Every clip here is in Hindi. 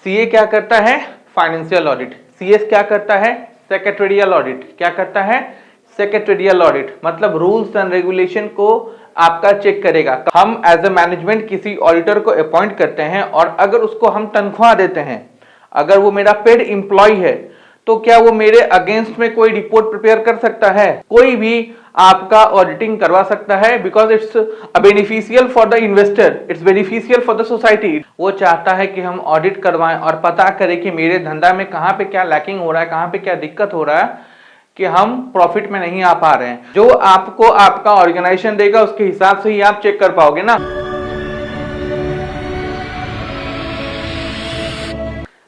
सीए क्या करता है? Financial audit. सीएस क्या करता है? Secretarial audit. क्या करता है? Secretarial audit. मतलब रूल्स एंड रेगुलेशन को आपका चेक करेगा। हम एज ए मैनेजमेंट किसी ऑडिटर को अपॉइंट करते हैं और अगर उसको हम तनख्वाह देते हैं, अगर वो मेरा पेड एम्प्लॉय है, तो क्या वो मेरे अगेंस्ट में कोई रिपोर्ट प्रिपेयर कर सकता है? कोई भी आपका ऑडिटिंग करवा सकता है, because it's beneficial for the investor, it's beneficial for the society. वो चाहता है कि हम ऑडिट करवाएं और पता करें कि मेरे धंधा में कहां पे क्या लैकिंग हो रहा है, कहां पे क्या दिक्कत हो रहा है कि हम प्रॉफिट में नहीं आ पा रहे हैं। जो आपको आपका ऑर्गेनाइजेशन देगा उसके हिसाब से ही आप चेक कर पाओगे ना।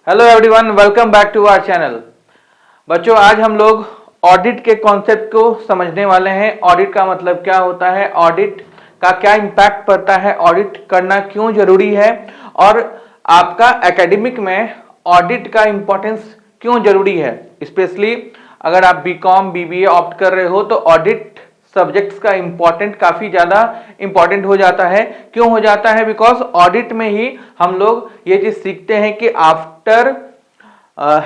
Hello everyone, welcome back to our channel. बच्चों, आज हम लोग ऑडिट के कॉन्सेप्ट को समझने वाले हैं। ऑडिट का मतलब क्या होता है, ऑडिट का क्या इंपैक्ट पड़ता है, ऑडिट करना क्यों जरूरी है और आपका एकेडमिक में ऑडिट का इंपॉर्टेंस क्यों जरूरी है। स्पेशली अगर आप बीकॉम बीबीए ऑप्ट कर रहे हो तो ऑडिट सब्जेक्ट्स का काफी ज्यादा इंपॉर्टेंट हो जाता है। क्यों हो जाता है? बिकॉज ऑडिट में ही हम लोग ये चीज सीखते हैं कि after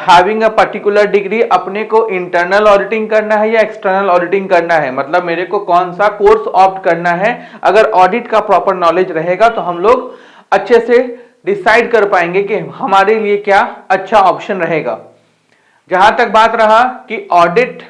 having a particular degree अपने को इंटरनल ऑडिटिंग करना है या एक्सटर्नल ऑडिटिंग करना है, मतलब मेरे को कौन सा कोर्स ऑप्ट करना है। अगर ऑडिट का प्रॉपर नॉलेज रहेगा तो हम लोग अच्छे से डिसाइड कर पाएंगे कि हमारे लिए क्या अच्छा ऑप्शन रहेगा। जहां तक बात रहा कि ऑडिट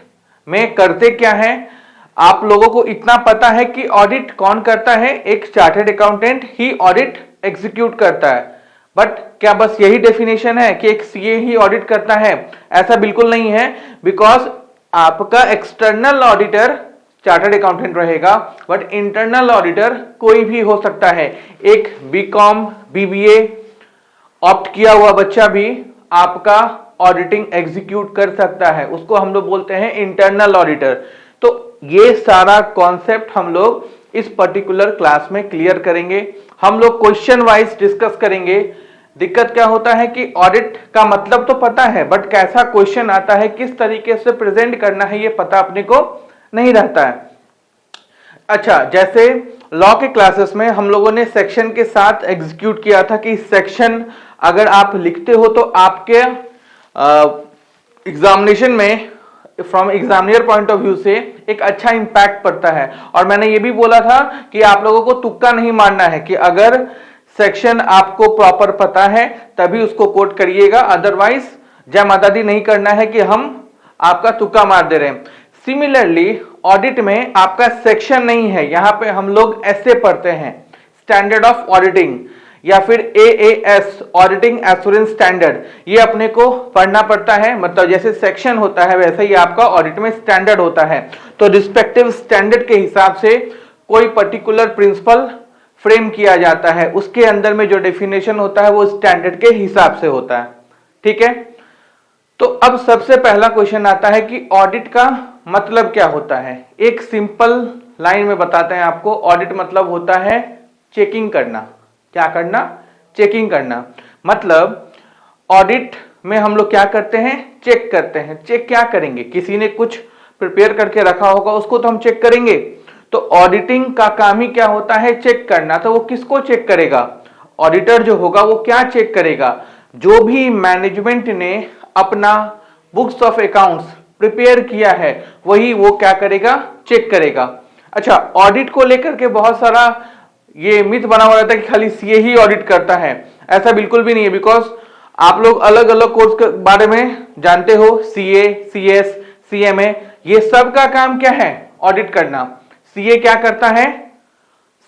में करते क्या है, आप लोगों को इतना पता है कि ऑडिट कौन करता है? एक चार्टर्ड अकाउंटेंट ही ऑडिट एग्जीक्यूट करता है। बट क्या बस यही डेफिनेशन है कि एक सीए ही ऑडिट करता है? ऐसा बिल्कुल नहीं है, बिकॉज आपका एक्सटर्नल ऑडिटर चार्टर्ड अकाउंटेंट रहेगा, बट इंटरनल ऑडिटर कोई भी हो सकता है। एक बीकॉम बीबीए ऑप्ट किया हुआ बच्चा भी आपका ऑडिटिंग एग्जीक्यूट कर सकता है, उसको हम लोग बोलते हैं इंटरनल ऑडिटर। तो ये सारा कॉन्सेप्ट हम लोग इस पर्टिकुलर क्लास में क्लियर करेंगे। हम लोग क्वेश्चन वाइज डिस्कस करेंगे। दिक्कत क्या होता है कि ऑडिट का मतलब तो पता है, बट कैसा क्वेश्चन आता है, किस तरीके से प्रेजेंट करना है, ये पता अपने को नहीं रहता है। अच्छा, जैसे लॉ के क्लासेस में हम लोगों ने सेक्शन के साथ एग्जीक्यूट किया था कि सेक्शन अगर आप लिखते हो तो आपके एग्जामिनेशन में from examiner point of view से एक अच्छा इंपैक्ट पड़ता है। और मैंने ये भी बोला था कि आप लोगों को तुक्का नहीं मारना है, कि अगर सेक्शन आपको प्रॉपर पता है तभी उसको कोट करिएगा, अदरवाइज जयमातादी नहीं करना है कि हम आपका तुक्का मार दे रहे हैं। सिमिलरली ऑडिट में आपका सेक्शन नहीं है, यहां पे हम लोग ऐसे पढ़ते हैं स्टैंडर्ड ऑफ ऑडिटिंग या फिर AAS ऑडिटिंग एश्योरेंस स्टैंडर्ड, ये अपने को पढ़ना पड़ता है। मतलब जैसे सेक्शन होता है वैसे ही आपका ऑडिट में स्टैंडर्ड होता है। तो रिस्पेक्टिव स्टैंडर्ड के हिसाब से कोई पर्टिकुलर प्रिंसिपल फ्रेम किया जाता है, उसके अंदर में जो डेफिनेशन होता है वो स्टैंडर्ड के हिसाब से होता है। ठीक है, तो अब सबसे पहला क्वेश्चन आता है कि ऑडिट का मतलब क्या होता है। एक सिंपल लाइन में बताते हैं आपको। ऑडिट मतलब होता है चेकिंग करना। क्या करना? चेकिंग करना। मतलब ऑडिट में हम लोग क्या करते हैं? चेक करते हैं। चेक क्या करेंगे? किसी ने कुछ प्रिपेयर करके रखा होगा, उसको तो हम चेक करेंगे। तो ऑडिटिंग का काम ही क्या होता है? चेक करना। तो वो किसको चेक करेगा? ऑडिटर जो होगा वो क्या चेक करेगा? जो भी मैनेजमेंट ने अपना बुक्स ऑफ अकाउंट्स प्रिपेयर किया है वही वो क्या करेगा? चेक करेगा। अच्छा, ऑडिट को लेकर के बहुत सारा ये मिथ बना हुआ रहता है कि खाली सीए ही ऑडिट करता है। ऐसा बिल्कुल भी नहीं है, बिकॉज आप लोग अलग अलग कोर्स के बारे में जानते हो। सीए, सीएस, सीएमए, ये सब का काम क्या है? ऑडिट करना। सीए क्या करता है?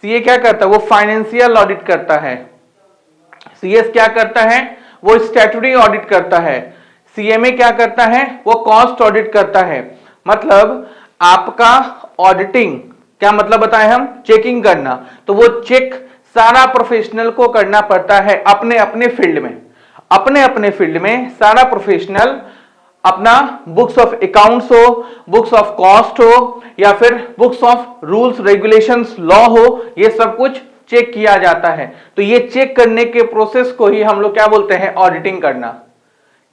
सीए क्या करता है? वो फाइनेंशियल ऑडिट करता है। सीएस क्या करता है? वो स्टैट्यूटरी ऑडिट करता है। सीएमए क्या करता है? वो कॉस्ट ऑडिट करता है। मतलब आपका ऑडिटिंग क्या मतलब बताएं हम? चेकिंग करना। तो वो चेक सारा प्रोफेशनल को करना पड़ता है अपने अपने फील्ड में। अपने अपने फील्ड में सारा प्रोफेशनल अपना बुक्स ऑफ अकाउंट्स हो, बुक्स ऑफ कॉस्ट हो या फिर books of rules regulations law हो, ये सब कुछ चेक किया जाता है। तो ये चेक करने के प्रोसेस को ही हम लोग क्या बोलते हैं? ऑडिटिंग करना।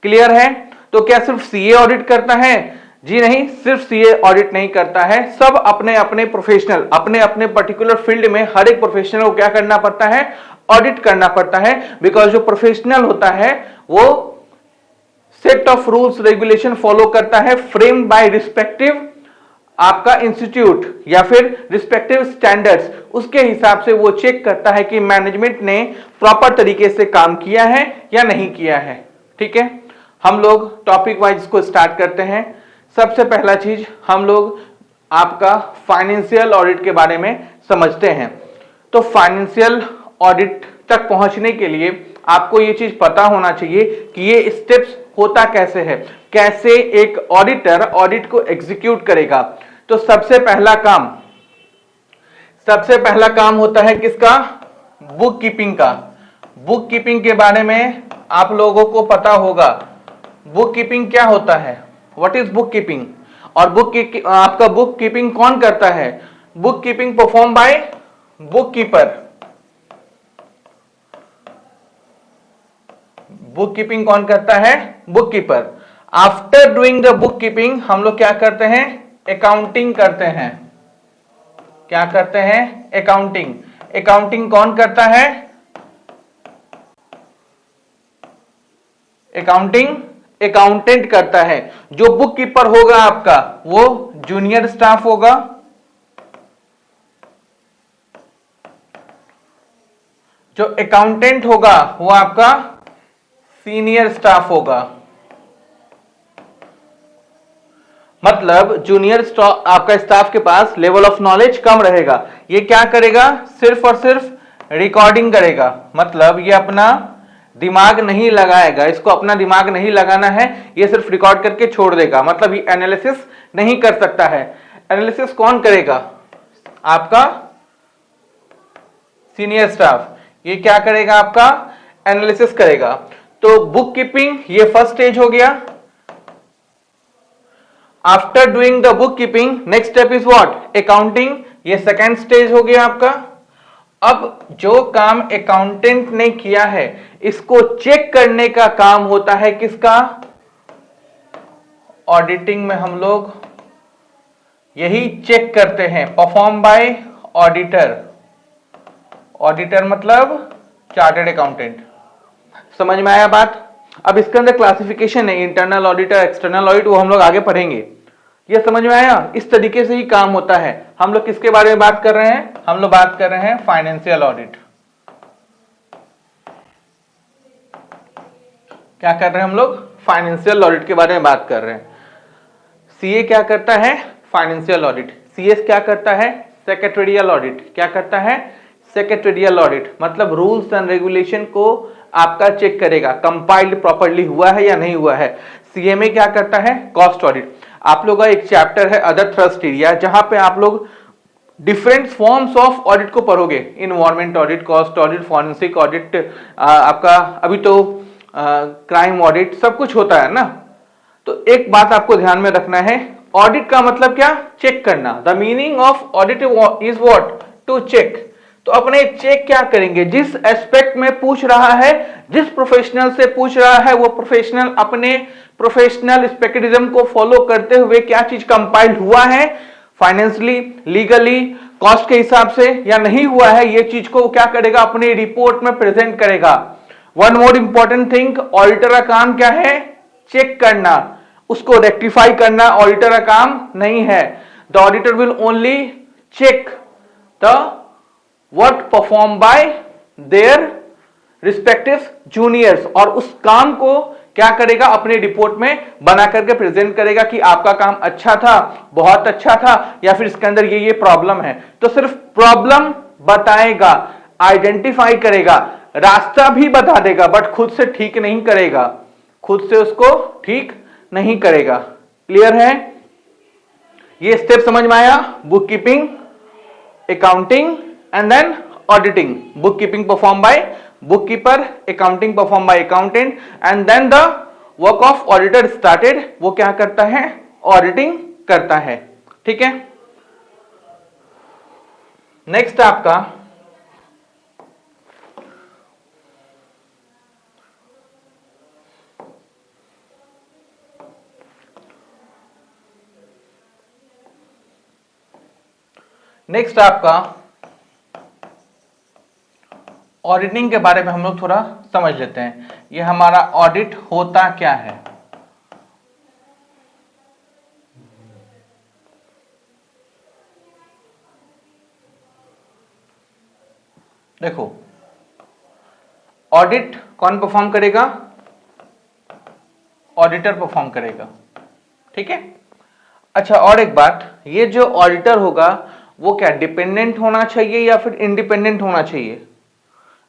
क्लियर है? तो क्या सिर्फ सीए ऑडिट करता है? जी नहीं, सिर्फ सीए ऑडिट नहीं करता है। सब अपने अपने प्रोफेशनल, अपने अपने पर्टिकुलर फील्ड में हर एक प्रोफेशनल को क्या करना पड़ता है? ऑडिट करना पड़ता है, बिकॉज जो प्रोफेशनल होता है वो set of rules regulation follow करता है, फ्रेम बाय रिस्पेक्टिव आपका इंस्टीट्यूट या फिर रिस्पेक्टिव स्टैंडर्ड्स, उसके हिसाब से वो चेक करता है कि मैनेजमेंट ने प्रॉपर तरीके से काम किया है या नहीं किया है। ठीक है, हम लोग टॉपिक वाइज इसको स्टार्ट करते हैं। सबसे पहला चीज हम लोग आपका फाइनेंशियल ऑडिट के बारे में समझते हैं। तो फाइनेंशियल ऑडिट तक पहुंचने के लिए आपको ये चीज पता होना चाहिए कि ये स्टेप्स होता कैसे है, कैसे एक ऑडिटर ऑडिट को एग्जीक्यूट करेगा। तो सबसे पहला काम होता है किसका? बुक कीपिंग का। बुक कीपिंग के बारे में आप लोगों को पता होगा। बुक कीपिंग क्या होता है? What is book keeping? और आपका बुक कीपिंग कौन करता है? Book keeping perform bye book keeper. Book keeping कौन करता है? Book keeper. After doing the book keeping हम लोग क्या करते हैं? अकाउंटिंग करते हैं। क्या करते हैं? अकाउंटिंग। अकाउंटिंग कौन करता है? अकाउंटिंग अकाउंटेंट करता है। जो बुक कीपर होगा आपका वो जूनियर स्टाफ होगा, जो अकाउंटेंट होगा वो आपका सीनियर स्टाफ होगा। मतलब जूनियर आपका स्टाफ के पास लेवल ऑफ नॉलेज कम रहेगा। ये क्या करेगा? सिर्फ और सिर्फ रिकॉर्डिंग करेगा। मतलब ये अपना दिमाग नहीं लगाएगा, इसको अपना दिमाग नहीं लगाना है, ये सिर्फ रिकॉर्ड करके छोड़ देगा। मतलब ये एनालिसिस नहीं कर सकता है। एनालिसिस कौन करेगा? आपका सीनियर स्टाफ। ये क्या करेगा? आपका एनालिसिस करेगा। तो बुक कीपिंग ये फर्स्ट स्टेज हो गया। After doing the book keeping next step is what? Accounting. ये सेकेंड स्टेज हो गया आपका। अब जो काम अकाउंटेंट ने किया है इसको चेक करने का काम होता है किसका? ऑडिटिंग में हम लोग यही चेक करते हैं, परफॉर्म बाय ऑडिटर। ऑडिटर मतलब चार्टर्ड अकाउंटेंट। समझ में आया बात? अब इसके अंदर क्लासिफिकेशन है, इंटरनल ऑडिटर, एक्सटर्नल ऑडिट, वो हम लोग आगे पढ़ेंगे। ये समझ में आया? इस तरीके से ही काम होता है। हम लोग किसके बारे में बात कर रहे हैं? हम लोग बात कर रहे हैं फाइनेंशियल ऑडिट। क्या कर रहे हैं हम लोग? फाइनेंशियल ऑडिट के बारे में बात कर रहे हैं। सीए क्या करता है? Financial audit. सीएस क्या करता है? Secretarial audit. क्या करता है? Secretarial audit. मतलब रूल्स एंड रेगुलेशन को आपका चेक करेगा, कंपाइल्ड प्रॉपर्ली हुआ है या नहीं हुआ है। सीएमए क्या करता है? Cost audit. आप लोगों का एक चैप्टर है अदर थ्रस्ट एरिया, जहां पे आप लोग डिफरेंट फॉर्म्स ऑफ ऑडिट को पढ़ोगे। Environment audit, cost audit, forensic audit, आपका अभी तो क्राइम ऑडिट, सब कुछ होता है ना। तो एक बात आपको ध्यान में रखना है, ऑडिट का मतलब क्या? चेक करना। The meaning of audit is what? To check. तो अपने चेक क्या करेंगे? जिस एस्पेक्ट में पूछ रहा है, जिस प्रोफेशनल से पूछ रहा है, वो प्रोफेशनल अपने प्रोफेशनल स्पेक्टिज्म को फॉलो करते हुए क्या चीज कंपाइल्ड हुआ है, फाइनेंशियली, लीगली, कॉस्ट के हिसाब से या नहीं हुआ है, ये चीज को क्या करेगा? अपनी रिपोर्ट में प्रेजेंट करेगा। One more important thing, auditor का काम क्या है? चेक करना, उसको रेक्टिफाई करना ऑडिटर का काम नहीं है। The auditor will only check the work perform by their respective juniors, और उस काम को क्या करेगा? अपनी रिपोर्ट में बना करके प्रेजेंट करेगा कि आपका काम अच्छा था, बहुत अच्छा था, या फिर इसके अंदर ये प्रॉब्लम है। तो सिर्फ प्रॉब्लम बताएगा, आइडेंटिफाई करेगा, रास्ता भी बता देगा, बट खुद से ठीक नहीं करेगा, खुद से उसको ठीक नहीं करेगा। क्लियर है? ये स्टेप समझ में आया? Book keeping, accounting and then auditing. Book keeping perform by bookkeeper, accounting performed by accountant, and then the work of auditor started। वो क्या करता है? ऑडिटिंग करता है। ठीक है, नेक्स्ट आपका ऑडिटिंग के बारे में हम लोग थोड़ा समझ लेते हैं। ये हमारा ऑडिट होता क्या है। देखो, ऑडिट कौन परफॉर्म करेगा? ऑडिटर परफॉर्म करेगा, ठीक है। अच्छा, और एक बात, ये जो ऑडिटर होगा वो क्या डिपेंडेंट होना चाहिए या फिर इंडिपेंडेंट होना चाहिए?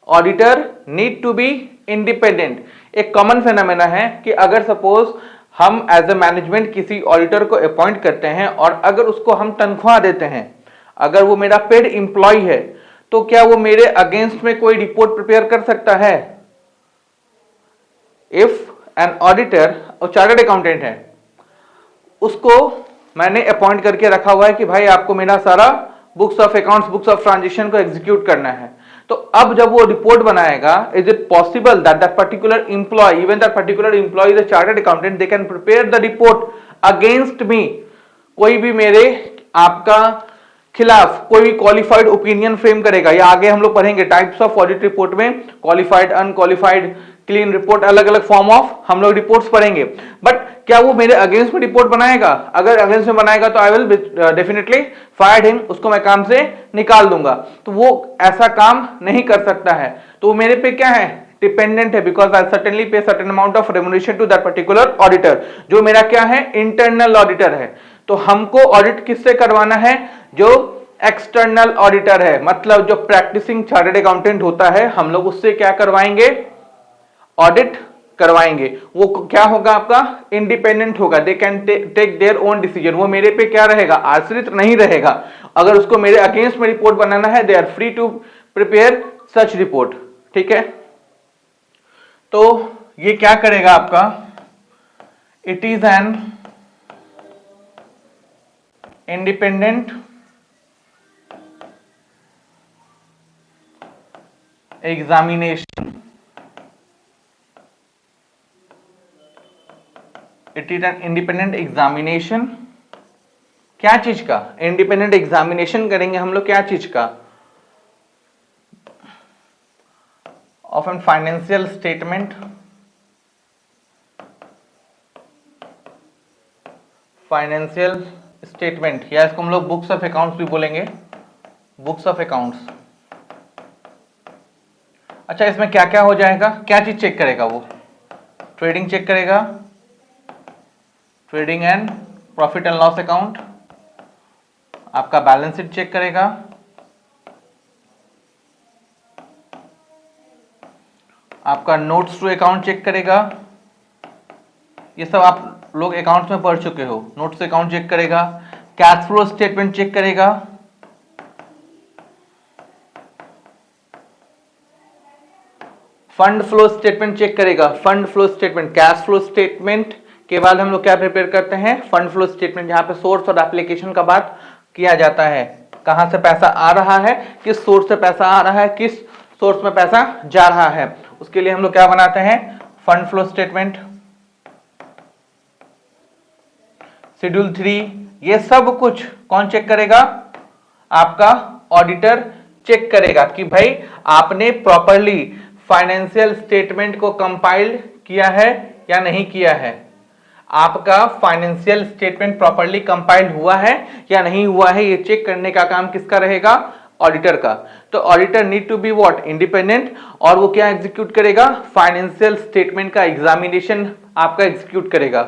Auditor need to be independent. एक कॉमन फेनोमेना है कि अगर सपोज हम एज ए मैनेजमेंट किसी ऑडिटर को अपॉइंट करते हैं और अगर उसको हम तनख्वाह देते हैं, अगर वो मेरा पेड एम्प्लॉय है, तो क्या वो मेरे अगेंस्ट में कोई रिपोर्ट प्रिपेयर कर सकता है? इफ एन ऑडिटर, और चार्टर्ड अकाउंटेंट है, उसको मैंने अपॉइंट करके रखा हुआ है कि भाई आपको मेरा सारा books of accounts, books of transaction को एग्जीक्यूट करना है, तो अब जब वो रिपोर्ट बनाएगा, is it possible that that particular employ, even that particular employ is a chartered accountant, they can prepare the report against me? कोई भी मेरे आपका खिलाफ कोई भी क्वालिफाइड ओपिनियन फ्रेम करेगा, या आगे हम लोग पढ़ेंगे टाइप्स ऑफ ऑडिट रिपोर्ट में, क्वालिफाइड, अनक्वालिफाइड, क्लीन रिपोर्ट, अलग अलग फॉर्म ऑफ हम लोग रिपोर्ट्स पढ़ेंगे। बट क्या वो मेरे अगेंस्ट में रिपोर्ट बनाएगा? अगर अगेंस्ट में बनाएगा तो I will definitely fire him, उसको मैं काम से निकाल दूंगा। तो वो ऐसा काम नहीं कर सकता है, तो वो मेरे पे क्या है? डिपेंडेंट है, because I certainly pay certain amount of remuneration to that particular auditor, जो मेरा क्या है? इंटरनल ऑडिटर है। तो हमको ऑडिट किससे करवाना है? जो एक्सटर्नल ऑडिटर है, मतलब जो प्रैक्टिसिंग चार्टर्ड अकाउंटेंट होता है, हम लोग उससे क्या करवाएंगे? ऑडिट करवाएंगे। वो क्या होगा? आपका इंडिपेंडेंट होगा, they can take their own decision. वो मेरे पे क्या रहेगा? आश्रित नहीं रहेगा। अगर उसको मेरे अगेंस्ट में रिपोर्ट बनाना है, they are free to prepare such report, ठीक है। तो ये क्या करेगा आपका? It is an independent examination, it is an independent examination. क्या चीज का? इंडिपेंडेंट एग्जामिनेशन करेंगे हम लोग, क्या चीज का? Of an financial statement, financial statement, या इसको हम लोग बुक्स ऑफ अकाउंट्स भी बोलेंगे, बुक्स ऑफ अकाउंट्स। अच्छा, इसमें क्या क्या हो जाएगा? क्या चीज चेक करेगा वो? ट्रेडिंग चेक करेगा, trading and profit and loss account, आपका बैलेंस शीट चेक करेगा, आपका नोट्स टू अकाउंट चेक करेगा। ये सब आप लोग अकाउंट्स में पढ़ चुके हो। नोट्स अकाउंट चेक करेगा, कैश फ्लो स्टेटमेंट चेक करेगा, फंड फ्लो स्टेटमेंट चेक करेगा, fund flow statement. Cash flow statement के बाद हम लोग क्या प्रिपेयर करते हैं? फंड फ्लो स्टेटमेंट, जहां पे सोर्स और एप्लीकेशन का बात किया जाता है। कहां से पैसा आ रहा है, किस सोर्स से पैसा आ रहा है, किस सोर्स में पैसा जा रहा है, उसके लिए हम लोग क्या बनाते हैं? Fund flow statement. शेड्यूल 3, ये सब कुछ कौन चेक करेगा? आपका ऑडिटर चेक करेगा कि भाई आपने प्रॉपरली फाइनेंशियल स्टेटमेंट को कंपाइल किया है या नहीं किया है, आपका फाइनेंशियल स्टेटमेंट प्रॉपरली कंपाइल हुआ है या नहीं हुआ है, ये चेक करने का काम किसका रहेगा? ऑडिटर का। तो auditor need to be what? Independent. और वो क्या एग्जीक्यूट करेगा? फाइनेंशियल स्टेटमेंट का एग्जामिनेशन आपका एग्जीक्यूट करेगा।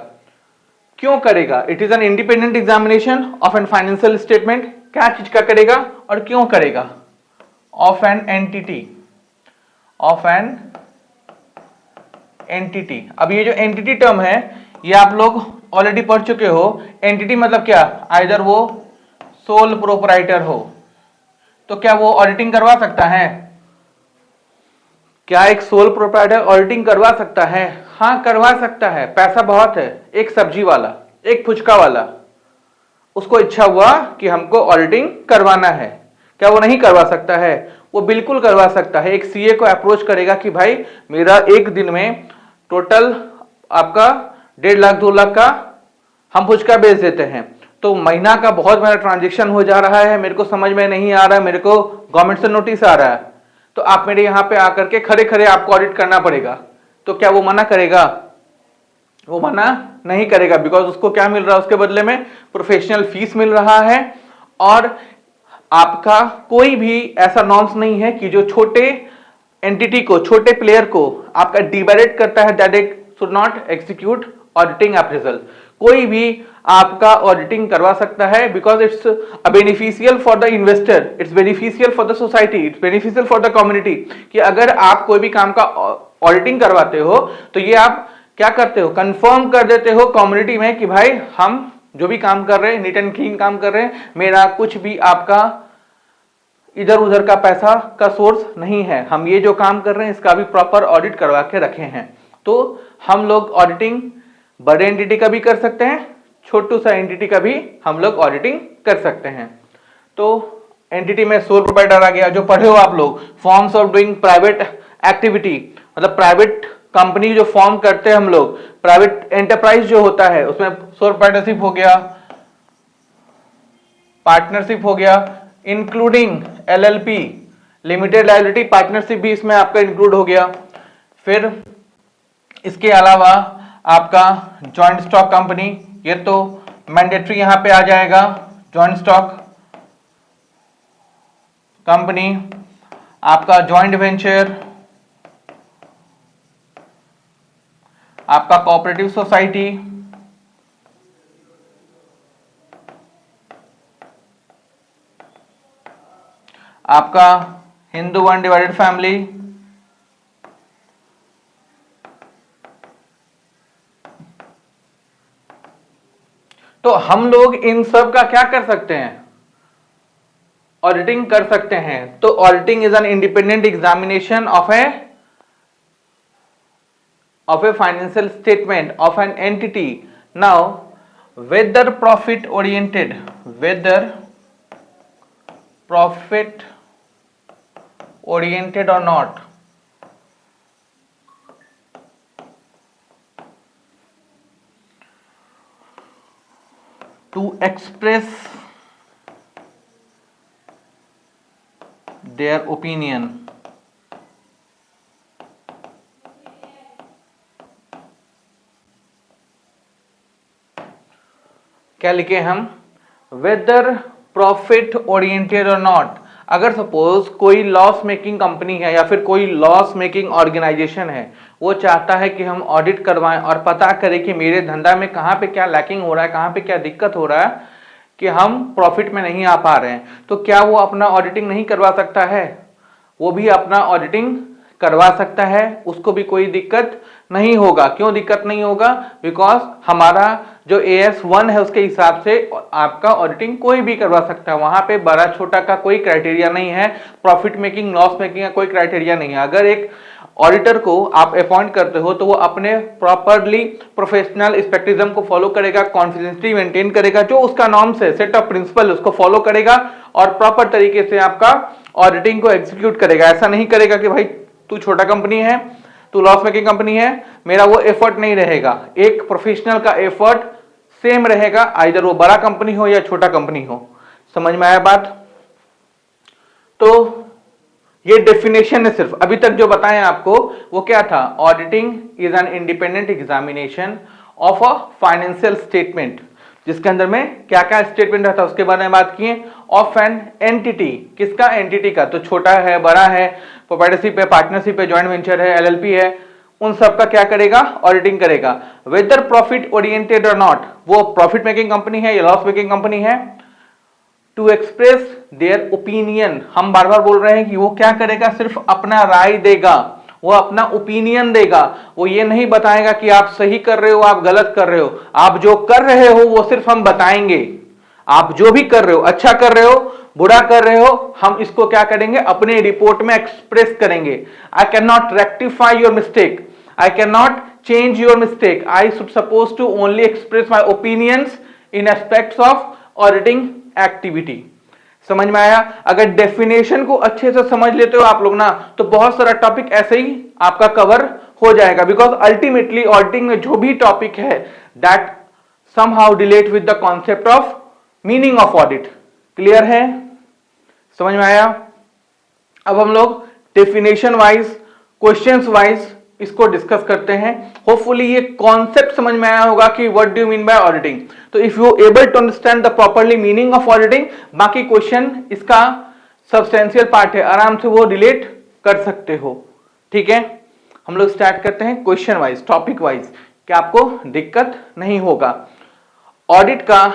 क्यों करेगा? It is an independent examination of an financial statement. क्या चीज का करेगा और क्यों करेगा? Of an entity, of an entity. अब ये जो एंटिटी टर्म है, ये आप लोग ऑलरेडी पढ़ चुके हो। एंटिटी मतलब क्या? आइदर वो सोल प्रोपराइटर हो, तो क्या वो ऑडिटिंग करवा सकता है? क्या एक सोल प्रोपराइटर ऑडिटिंग करवा सकता है? हाँ, करवा सकता है। पैसा बहुत है, एक सब्जी वाला, एक फुचका वाला, उसको इच्छा हुआ कि हमको ऑडिटिंग करवाना है, क्या वो नहीं करवा सकता है? वो बिल्कुल करवा सकता है। एक सीए को अप्रोच करेगा कि भाई मेरा एक दिन में टोटल आपका 1.5 लाख 2 लाख का हम फुचका बेच देते हैं, तो महीना का बहुत मेरा ट्रांजेक्शन हो जा रहा है, मेरे को समझ में नहीं आ रहा है, मेरे को गवर्नमेंट से नोटिस आ रहा है, तो आप मेरे यहां पे आकर के खड़े खड़े आपको ऑडिट करना पड़ेगा, तो क्या वो मना करेगा? वो मना नहीं करेगा, बिकॉज उसको क्या मिल रहा है उसके बदले में? प्रोफेशनल फीस मिल रहा है। और आपका कोई भी ऐसा नॉर्म्स नहीं है कि जो छोटे एंटिटी को, छोटे प्लेयर को आपका डिबैरेट करता है that it should not execute auditing appraisal. कोई भी आपका ऑडिटिंग करवा सकता है, because it's beneficial for the investor, it's beneficial for the society, it's beneficial for the community. कि अगर आप कोई भी काम का ऑडिटिंग करवाते हो तो ये आप क्या करते हो? कंफर्म कर देते हो कम्युनिटी में कि भाई हम जो भी काम कर रहे हैं नीट एंड क्लीन काम कर रहे हैं, मेरा कुछ भी आपका इधर उधर का पैसा का सोर्स नहीं है, हम ये जो काम कर रहे हैं इसका भी प्रॉपर ऑडिट करवा के रखे हैं। तो हम लोग ऑडिटिंग बड़े एंटिटी का भी कर सकते हैं, छोटू सा एंटिटी का भी हम लोग ऑडिटिंग कर सकते हैं। तो एंटिटी में सोल प्रोप्राइटर आ गया, जो पढ़े हो आप लोग, forms of doing private activity, मतलब प्राइवेट कंपनी जो फॉर्म करते हैं हम लोग, प्राइवेट एंटरप्राइज जो होता है उसमें सोल प्रोप्राइटरशिप हो गया, पार्टनरशिप हो गया, including LLP, limited liability partnership भी इसमें आपका इंक्लूड हो गया। फिर इसके अलावा आपका जॉइंट स्टॉक कंपनी, ये तो मैंडेटरी यहां पे आ जाएगा। जॉइंट स्टॉक कंपनी, आपका जॉइंट वेंचर, आपका कोऑपरेटिव सोसाइटी, आपका हिंदू अनडिवाइडेड फैमिली, तो हम लोग इन सब का क्या कर सकते हैं? ऑडिटिंग कर सकते हैं। तो auditing is an independent examination of a financial statement of an entity. Now whether profit oriented, weather profit oriented or not, to express their opinion, क्या लिखे हम? वेदर प्रॉफिट ओरिएंटेड और नॉट। अगर सपोज कोई लॉस मेकिंग कंपनी है या फिर कोई लॉस मेकिंग ऑर्गेनाइजेशन है, वो चाहता है कि हम ऑडिट करवाएं और पता करें कि मेरे धंधा में कहां पे क्या लैकिंग हो रहा है, कहां पे क्या दिक्कत हो रहा है कि हम प्रॉफिट में नहीं आ पा रहे हैं, तो क्या वो अपना ऑडिटिंग नहीं करवा सकता है? वो भी अपना ऑडिटिंग करवा सकता है, उसको भी कोई दिक्कत नहीं होगा। क्यों दिक्कत नहीं होगा? बिकॉज हमारा जो AS1 है उसके हिसाब से आपका ऑडिटिंग कोई भी करवा सकता है, वहां पे बड़ा छोटा का कोई क्राइटेरिया नहीं है, प्रॉफिट मेकिंग लॉस मेकिंग का कोई क्राइटेरिया नहीं है। अगर एक ऑडिटर को आप अपॉइंट करते हो तो वो अपने प्रॉपरली प्रोफेशनल एक्सपेक्टिज्म को फॉलो करेगा, कॉन्फिडेंशियलिटी मेंटेन करेगा, जो उसका नॉर्म्स है, सेट ऑफ प्रिंसिपल उसको फॉलो करेगा और प्रॉपर तरीके से आपका ऑडिटिंग को एग्जीक्यूट करेगा। ऐसा नहीं करेगा कि भाई तू छोटा कंपनी है, तू लॉस मेकिंग कंपनी है, मेरा वो एफर्ट नहीं रहेगा। एक प्रोफेशनल का एफर्ट सेम रहेगा, आइदर वो बड़ा कंपनी हो या छोटा कंपनी हो। समझ में आया बात? तो ये डेफिनेशन है सिर्फ, अभी तक जो बताएं आपको वो क्या था? Auditing is an independent examination of a financial statement, जिसके अंदर में क्या क्या स्टेटमेंट रहता है उसके बारे में बात किए। ऑफ एन एंटिटी, किसका? एंटिटी का। तो छोटा है, बड़ा है, प्रोप्राइटरशिप है, पार्टनरशिप है, जॉइंट वेंचर है, LLP है, उन सब का क्या करेगा? ऑडिटिंग करेगा। वेदर प्रॉफिट ओरिएंटेड और नॉट, वो प्रॉफिट मेकिंग कंपनी है या लॉस मेकिंग कंपनी है, टू एक्सप्रेस देयर ओपिनियन, हम बार बार बोल रहे हैं कि वो क्या करेगा? सिर्फ अपना राय देगा, वो अपना ओपिनियन देगा, वो ये नहीं बताएगा कि आप सही कर रहे हो, आप गलत कर रहे हो। आप जो कर रहे हो वो सिर्फ हम बताएंगे, आप जो भी कर रहे हो, अच्छा कर रहे हो, बुरा कर रहे हो, हम इसको क्या करेंगे? अपने रिपोर्ट में एक्सप्रेस करेंगे। I can not rectify your mistake, I can not change your mistake, I should suppose to only express my opinions in aspects of auditing activity. समझ में आया? अगर डेफिनेशन को अच्छे से समझ लेते हो आप लोग ना, तो बहुत सारा टॉपिक ऐसे ही आपका कवर हो जाएगा। बिकॉज अल्टीमेटली ऑडिटिंग में जो भी टॉपिक है that somehow relate with the concept of meaning of audit. Clear है? समझ में आया? अब हम लोग डेफिनेशन वाइज, क्वेश्चंस वाइज इसको डिस्कस करते हैं। होपफुली ये कॉन्सेप्ट समझ में आया होगा कि what do you mean by auditing. तो if you able to understand the properly meaning of auditing, बाकी क्वेश्चन इसका सब्सटेंशियल पार्ट है, आराम से वो रिलेट कर सकते हो। ठीक है, हम लोग स्टार्ट करते हैं क्वेश्चन वाइज, टॉपिक वाइज, कि आपको दिक्कत नहीं होगा। ऑडिट का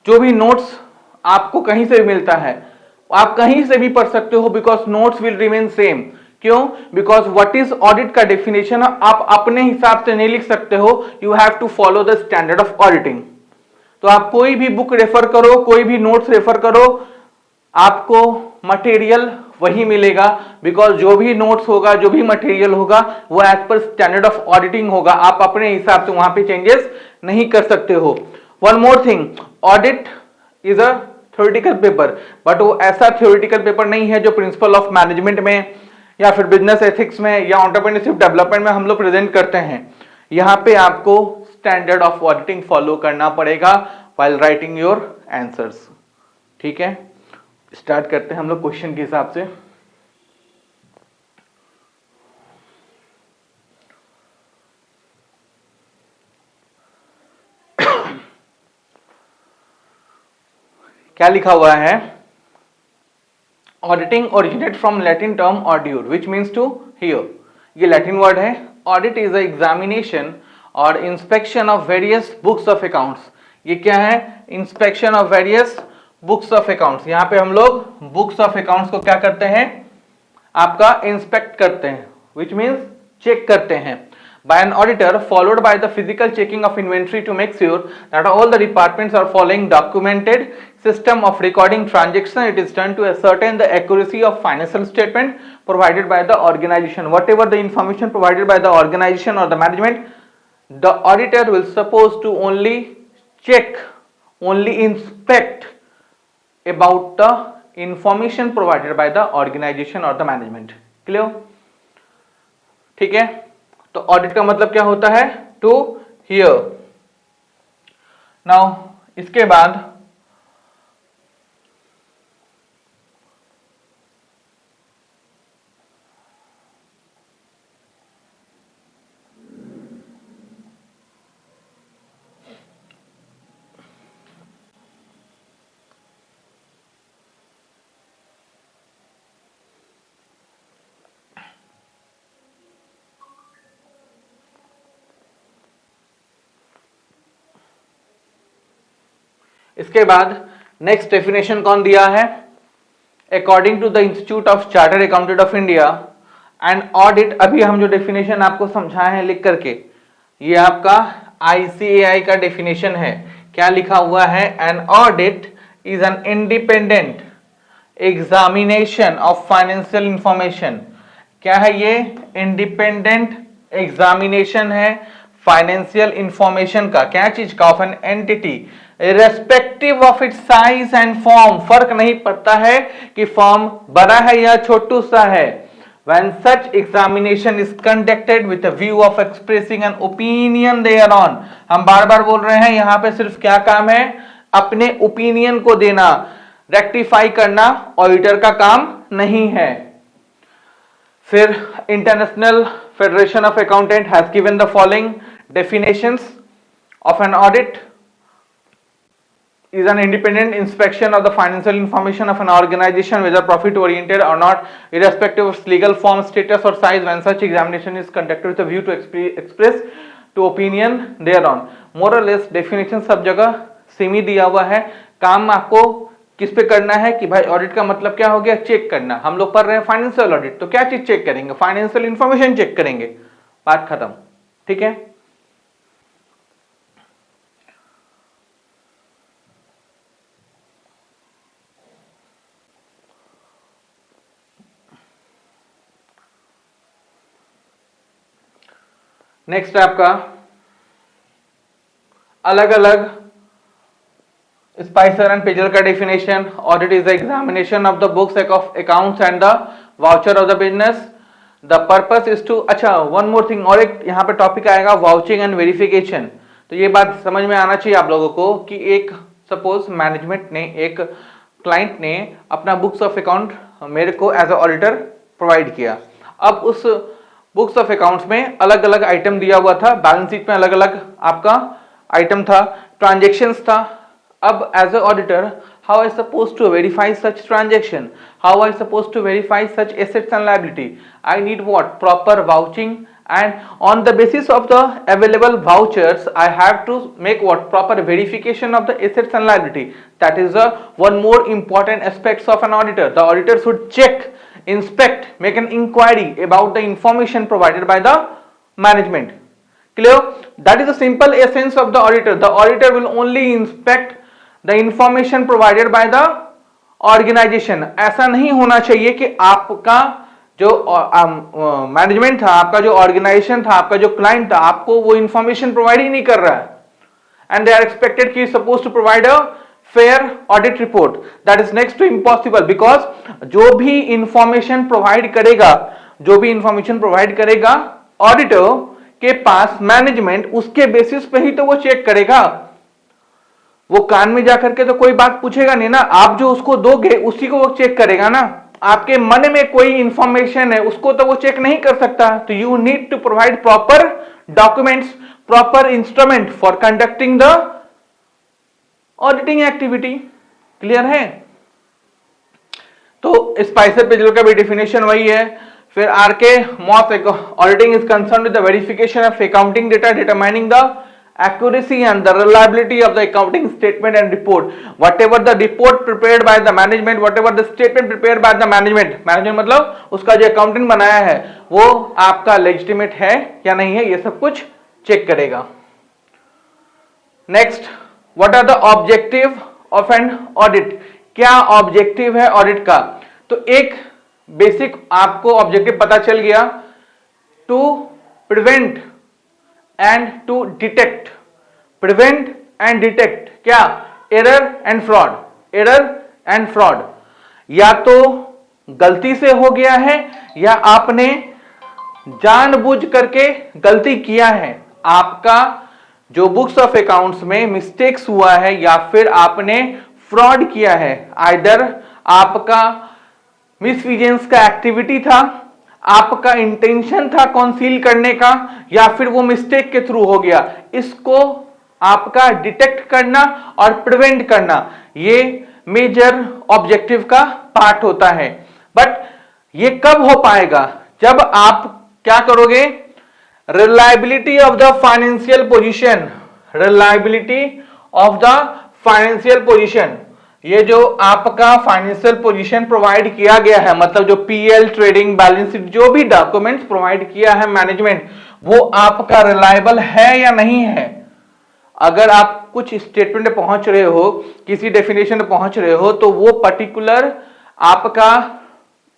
जो भी नोट्स आपको कहीं से भी मिलता है, आप कहीं से भी पढ़ सकते हो, because notes will remain same. क्यों? बिकॉज व्हाट इज ऑडिट का डेफिनेशन आप अपने हिसाब से नहीं लिख सकते हो, you have to follow the standard of auditing. तो आप कोई भी बुक रेफर करो, कोई भी नोट्स रेफर करो, आपको मटेरियल वही मिलेगा, बिकॉज जो भी नोट्स होगा, जो भी मटेरियल होगा, वो as per standard of auditing होगा। आप अपने हिसाब से वहां पे चेंजेस नहीं कर सकते हो। One more thing, audit is a theoretical paper, but वो ऐसा थ्योरेटिकल पेपर नहीं है जो प्रिंसिपल ऑफ मैनेजमेंट में या फिर बिजनेस एथिक्स में या एंटरप्रेन्योरशिप डेवलपमेंट में हम लोग प्रेजेंट करते हैं। यहां पे आपको स्टैंडर्ड ऑफ ऑडिटिंग फॉलो करना पड़ेगा व्हाइल राइटिंग योर आंसर्स। ठीक है, स्टार्ट करते हैं हम लोग क्वेश्चन के हिसाब से। क्या लिखा हुआ है? Auditing originate from Latin term audire which means to hear. ये लैटिन वर्ड है। ऑडिट इज अ एग्जामिनेशन और inspection of various books of accounts. ये क्या है? Inspection of various books of accounts. यहां पे हम लोग बुक्स ऑफ अकाउंट्स को क्या करते हैं? आपका इंस्पेक्ट करते हैं, विच मीन्स चेक करते हैं। By an auditor, followed by the physical checking of inventory to make sure that all the departments are following documented system of recording transaction. It is done to ascertain the accuracy of financial statement provided by the organization. Whatever the information provided by the organization or the management, the auditor will supposed to only check, only inspect about the information provided by the organization or the management. Clear? ठीक है, तो ऑडिट का मतलब क्या होता है? To here. नाउ इसके बाद इसके बाद नेक्स्ट डेफिनेशन कौन दिया है? According to the institute of chartered accountant of India and audit. अभी हम जो डेफिनेशन आपको समझाए हैं लिख करके, ये आपका ICAI का डेफिनेशन है। क्या लिखा हुआ है? An audit is an independent examination of financial information. क्या है ये? इंडिपेंडेंट एग्जामिनेशन है फाइनेंशियल इंफॉर्मेशन का। क्या चीज का? Of an entity irrespective of its size and form। फर्क नहीं पड़ता है कि फॉर्म बड़ा है या छोटू सा है। When such examination is conducted with a view of expressing an opinion thereon। हम बार बार बोल रहे हैं, यहां पे सिर्फ क्या काम है? अपने ओपिनियन को देना, रेक्टिफाई करना ऑडिटर का काम नहीं है। फिर international federation of accountant has given the following definitions of an audit is an independent inspection of the financial information of an organization, whether profit oriented or not, irrespective of its legal form, status or size, when such examination is conducted with a view to express to opinion thereon। more or less definition सब जगह सेम ही दिया हुआ है। काम आपको किस पे करना है कि भाई ऑडिट का मतलब क्या हो गया? चेक करना। हम लोग पढ़ रहे हैं फाइनेंशियल ऑडिट, तो क्या चीज चेक करेंगे? फाइनेंशियल इंफॉर्मेशन चेक करेंगे। बात खत्म। ठीक है, नेक्स्ट आपका अलग अलग स्पाइसर एंड पेजर का definition. Audit is the examination of the books of accounts and the voucher of the business. The purpose is to, अच्छा वन मोर थिंग, और एक यहाँ पे टॉपिक आएगा वाउचिंग एंड वेरिफिकेशन। तो ये बात समझ में आना चाहिए आप लोगों को कि एक सपोज मैनेजमेंट ने, एक क्लाइंट ने अपना बुक्स ऑफ अकाउंट मेरे को एज अ ऑडिटर प्रोवाइड किया। अब उस बुक्स ऑफ अकाउंट्स में अलग अलग आइटम दिया हुआ था, बैलेंस शीट में अलग अलग आपका आइटम था, ट्रांजेक्शन्स था। अब as a auditor how I supposed to verify such transaction, how I supposed to verify such assets and liability? I need what? Proper vouching, and on the basis of the available vouchers I have to make what? Proper verification of the assets and liability. That is the one more important aspects of an auditor. The auditor should check, inspect, make an inquiry about the information provided by the management. Clear? That is the simple essence of the auditor. The auditor will only inspect the information provided by the organisation. ऐसा नहीं होना चाहिए कि आपका जो मैनेजमेंट था, आपका जो ऑर्गेनाइजेशन था, आपका जो क्लाइंट था, आपको वो इंफॉर्मेशन प्रोवाइड ही नहीं कर रहा है, एंड दे आर एक्सपेक्टेड कि suppose to provide a fair audit report. That is next to impossible, because जो भी इंफॉर्मेशन प्रोवाइड करेगा ऑडिटर के पास मैनेजमेंट, उसके बेसिस पे ही तो वो चेक करेगा। वो कान में जाकर के तो कोई बात पूछेगा नहीं ना, आप जो उसको दोगे उसी को वो चेक करेगा ना। आपके मन में कोई इंफॉर्मेशन है उसको तो वो चेक नहीं कर सकता। तो you need to provide proper documents, proper instrument for conducting the auditing activity. Clear है? तो स्पाइसर पिजल का भी डेफिनेशन वही है। फिर R K Mautz auditing is concerned with the verification of accounting data, determining the accuracy and the reliability of the accounting statement and report. Whatever the report prepared by the management, whatever the statement prepared by the management मतलब उसका जो accountant बनाया है वो आपका legitimate है या नहीं है, ये सब कुछ चेक करेगा। Next, what are the objective of an audit? क्या objective है audit का? तो एक basic आपको objective पता चल गया, to prevent and to detect, prevent and detect क्या? error and fraud। या तो गलती से हो गया है या आपने जानबूझ करके गलती किया है, आपका जो बुक्स ऑफ अकाउंट्स में मिस्टेक्स हुआ है या फिर आपने फ्रॉड किया है। आइदर आपका मिसफिजेंस का एक्टिविटी था, आपका इंटेंशन था कंसील करने का, या फिर वो मिस्टेक के थ्रू हो गया। इसको आपका डिटेक्ट करना और प्रिवेंट करना, ये मेजर ऑब्जेक्टिव का पार्ट होता है। बट ये कब हो पाएगा? जब आप क्या करोगे? Reliability of the financial position, reliability of the financial position, ये जो आपका फाइनेंशियल पोजीशन प्रोवाइड किया गया है, मतलब जो पीएल, ट्रेडिंग, बैलेंस शीट, जो भी डॉक्यूमेंट्स प्रोवाइड किया है मैनेजमेंट, वो आपका रिलायबल है या नहीं है। अगर आप कुछ स्टेटमेंट पे पहुंच रहे हो, किसी डेफिनेशन पे पहुंच रहे हो, तो वो पर्टिकुलर आपका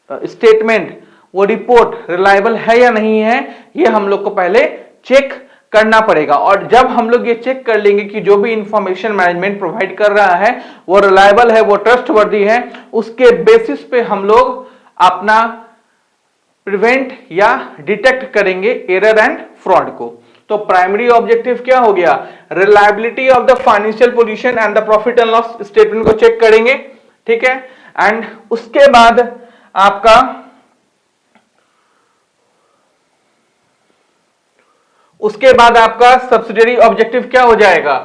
स्टेटमेंट, वो रिपोर्ट रिलायबल है या नहीं है, ये हम लोग को पहले चेक करना पड़ेगा। और जब हम लोग ये चेक कर लेंगे कि जो भी इंफॉर्मेशन मैनेजमेंट प्रोवाइड कर रहा है वो रिलायबल है, वो ट्रस्टवर्दी है, उसके बेसिस पे हम लोग अपना प्रिवेंट या डिटेक्ट करेंगे एरर एंड फ्रॉड को। तो प्राइमरी ऑब्जेक्टिव क्या हो गया? Reliability of the financial position and the profit and loss statement को चेक करेंगे, ठीक है। एंड उसके बाद आपका सब्सिडियरी ऑब्जेक्टिव क्या हो जाएगा?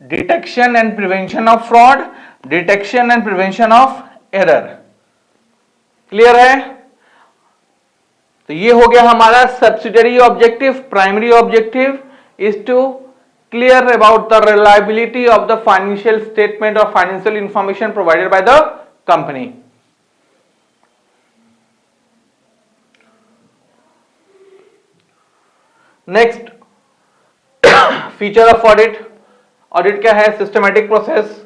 Detection and prevention of fraud, detection and prevention of error. Clear है? तो ये हो गया हमारा subsidiary objective. Primary objective is to clear about the reliability of the financial statement और financial information provided by the company. Next, feature of audit. Audit क्या है? Systematic process.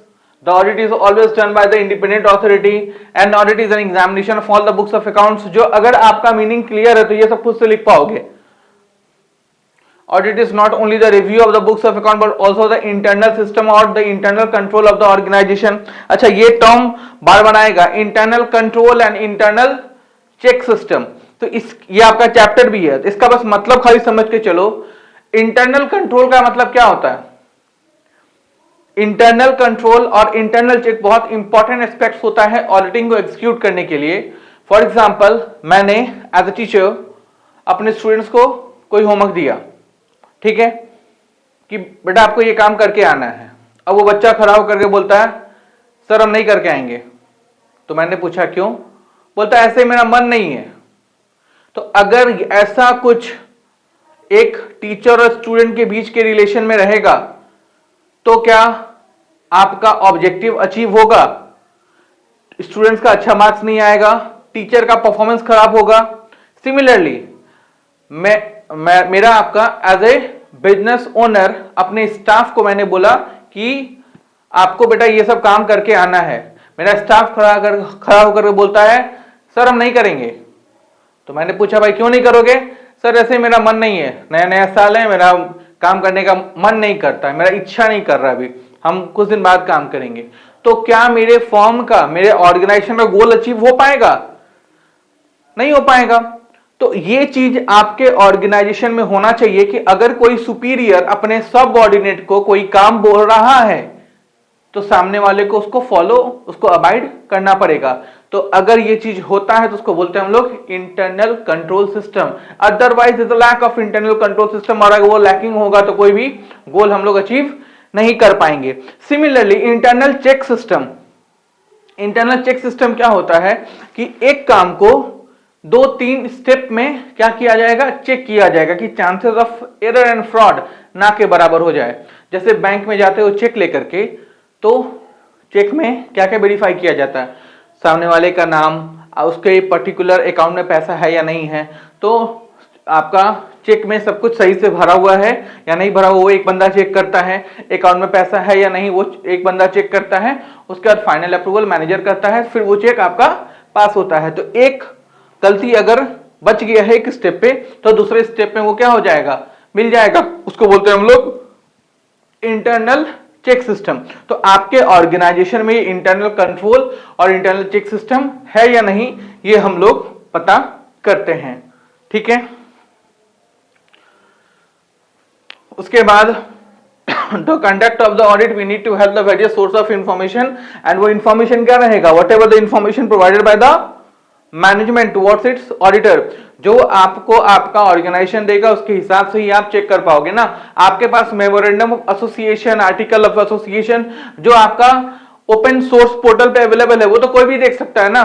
The audit is always done by the independent authority and audit is an examination of all the books of accounts। जो अगर आपका मीनिंग क्लियर है तो ये सब खुद से लिख पाओगे। Audit is not only the review of the books of account but also the internal system or the internal control of the organization। अच्छा, ये टर्म बार बार आएगा, internal control and internal check system. तो ये आपका चैप्टर भी है, इसका बस मतलब खाली समझ के चलो। इंटरनल कंट्रोल का मतलब क्या होता है? इंटरनल कंट्रोल और इंटरनल चेक बहुत इंपॉर्टेंट एस्पेक्ट्स होता है ऑडिटिंग को एग्जीक्यूट करने के लिए। फॉर एग्जांपल, मैंने एज अ टीचर अपने स्टूडेंट्स को कोई होमवर्क दिया, ठीक है, कि बेटा आपको ये काम करके आना है। अब वो बच्चा खड़ा होकर के बोलता है सर हम नहीं करके आएंगे। तो मैंने पूछा क्यों? बोलता है ऐसे मेरा मन नहीं है। तो अगर ऐसा कुछ एक टीचर और स्टूडेंट के बीच के रिलेशन में रहेगा तो क्या आपका ऑब्जेक्टिव अचीव होगा? स्टूडेंट्स का अच्छा मार्क्स नहीं आएगा, टीचर का परफॉर्मेंस खराब होगा। सिमिलरली मेरा आपका एज ए बिजनेस ओनर अपने स्टाफ को मैंने बोला कि आपको बेटा ये सब काम करके आना है। मेरा स्टाफ खड़ा होकर बोलता है सर हम नहीं करेंगे। तो मैंने पूछा भाई क्यों नहीं करोगे? सर ऐसे मेरा मन नहीं है, नया नया साल है, मेरा काम करने का मन नहीं करता है, मेरा इच्छा नहीं कर रहा, अभी हम कुछ दिन बाद काम करेंगे। तो क्या मेरे फॉर्म का, मेरे ऑर्गेनाइजेशन का गोल अचीव हो पाएगा? नहीं हो पाएगा। तो ये चीज आपके ऑर्गेनाइजेशन में होना चाहिए कि अगर कोई सुपीरियर अपने सबऑर्डिनेट को कोई काम बोल रहा है तो सामने वाले को उसको फॉलो, उसको अबाइड करना पड़ेगा। तो अगर ये चीज होता है तो उसको बोलते हैं हम लोग internal control system. Otherwise is lack of internal control system, और अगर वो लैकिंग होगा तो कोई भी गोल हम लोग अचीव नहीं कर पाएंगे। Similarly internal check system, internal check system क्या होता है कि एक काम को 2-3 स्टेप में क्या किया जाएगा? चेक किया जाएगा कि chances of error and fraud ना के बराबर हो जाए। जैसे बैंक में जाते हो चेक लेकर के, तो चेक में क्या क्या वेरीफाई किया जाता है? सामने वाले का नाम, उसके पर्टिकुलर अकाउंट में पैसा है या नहीं है, तो आपका चेक में सब कुछ सही से भरा हुआ है या नहीं भरा हुआ, वो एक बंदा चेक करता है। अकाउंट में पैसा है या नहीं, वो एक बंदा चेक करता है। उसके बाद फाइनल अप्रूवल मैनेजर करता है, फिर वो चेक आपका पास होता है। तो एक गलती अगर बच गया है एक स्टेप पे, तो दूसरे स्टेप में वो क्या हो जाएगा? मिल जाएगा। उसको बोलते हैं हम लोग इंटरनल चेक सिस्टम। तो आपके ऑर्गेनाइजेशन में इंटरनल कंट्रोल और इंटरनल चेक सिस्टम है या नहीं, ये हम लोग पता करते हैं, ठीक है। उसके बाद to conduct of the audit we need to have the various source of information, and वो information क्या रहेगा? whatever the information provided by the management towards its auditor, जो आपको आपका ऑर्गेनाइजेशन देगा उसके हिसाब से ही आप चेक कर पाओगे ना। आपके पास memorandum of association, article of association जो आपका ओपन सोर्स पोर्टल पे अवेलेबल है, वो तो कोई भी देख सकता है ना।